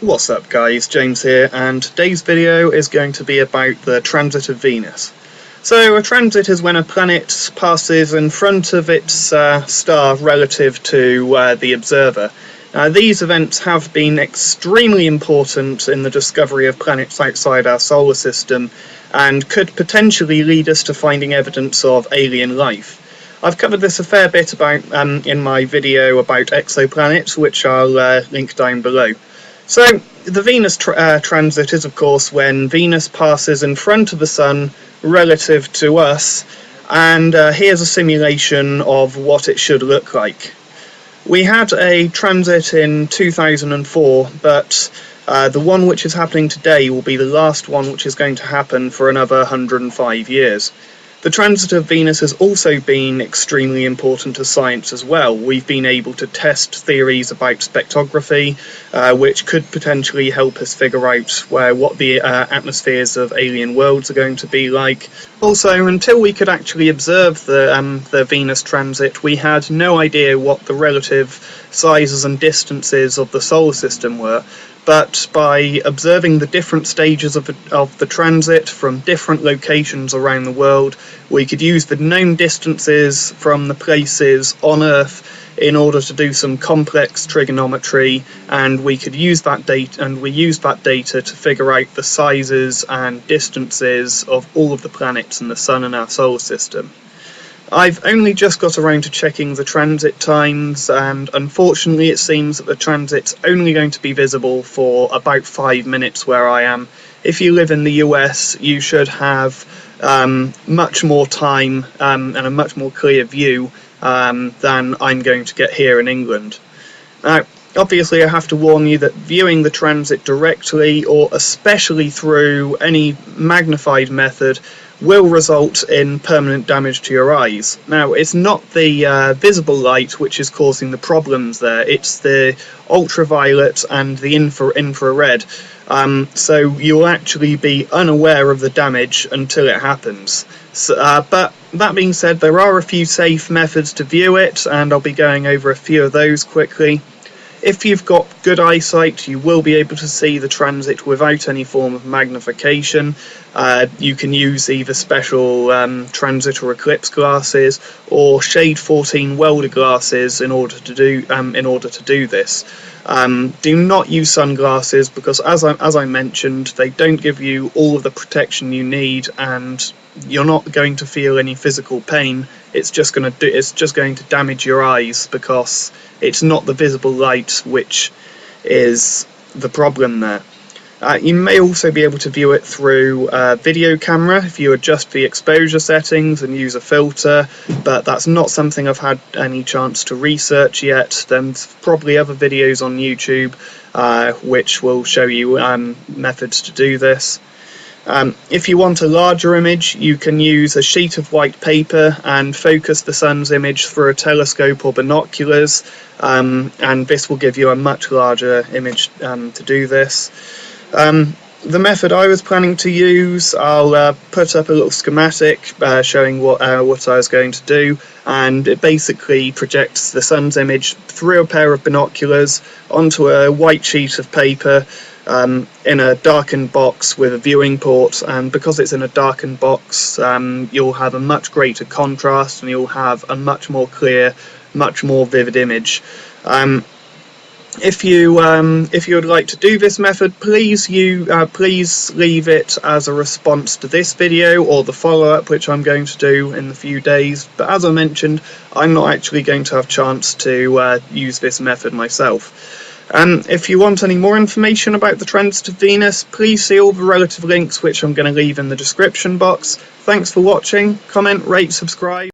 What's up guys, James here, and today's video is going to be about the transit of Venus. So a transit is when a planet passes in front of its star relative to the observer. These events have been extremely important in the discovery of planets outside our solar system and could potentially lead us to finding evidence of alien life. I've covered this a fair bit about in my video about exoplanets, which I'll link down below. So the Venus transit is of course when Venus passes in front of the Sun relative to us, and here's a simulation of what it should look like. We had a transit in 2004, but the one which is happening today will be the last one which is going to happen for another 105 years. The transit of Venus has also been extremely important to science as well. We've been able to test theories about spectrography, which could potentially help us figure out what the atmospheres of alien worlds are going to be like. Also, until we could actually observe the Venus transit, we had no idea what the relative sizes and distances of the solar system were. But by observing the different stages of the transit from different locations around the world, we could use the known distances from the places on Earth in order to do some complex trigonometry, and we could use that data, to figure out the sizes and distances of all of the planets in the Sun and our solar system. I've only just got around to checking the transit times, and unfortunately it seems that the transit's only going to be visible for about 5 minutes where I am. If you live in the US, you should have much more time and a much more clear view than I'm going to get here in England. Now, obviously I have to warn you that viewing the transit directly, or especially through any magnified method, will result in permanent damage to your eyes. Now, it's not the visible light which is causing the problems there, it's the ultraviolet and the infrared. So you'll actually be unaware of the damage until it happens. But that being said, there are a few safe methods to view it, and I'll be going over a few of those quickly. If you've got good eyesight, you will be able to see the transit without any form of magnification. You can use either special transit or eclipse glasses or shade 14 welder glasses in order to do this. Do not use sunglasses because, as I mentioned, they don't give you all of the protection you need, and you're not going to feel any physical pain. It's just going to damage your eyes because it's not the visible light which is the problem there. You may also be able to view it through a video camera if you adjust the exposure settings and use a filter, but that's not something I've had any chance to research yet. There's probably other videos on YouTube which will show you methods to do this. If you want a larger image, you can use a sheet of white paper and focus the sun's image through a telescope or binoculars, and this will give you a much larger image to do this. The method I was planning to use, I'll put up a little schematic showing what I was going to do, and it basically projects the sun's image through a pair of binoculars onto a white sheet of paper in a darkened box with a viewing port, and because it's in a darkened box, you'll have a much greater contrast and you'll have a much more clear, much more vivid image. If you would like to do this method, please leave it as a response to this video or the follow-up which I'm going to do in a few days. But as I mentioned, I'm not actually going to have a chance to use this method myself. If you want any more information about the transit of Venus, please see all the relative links which I'm going to leave in the description box. Thanks for watching. Comment, rate, subscribe.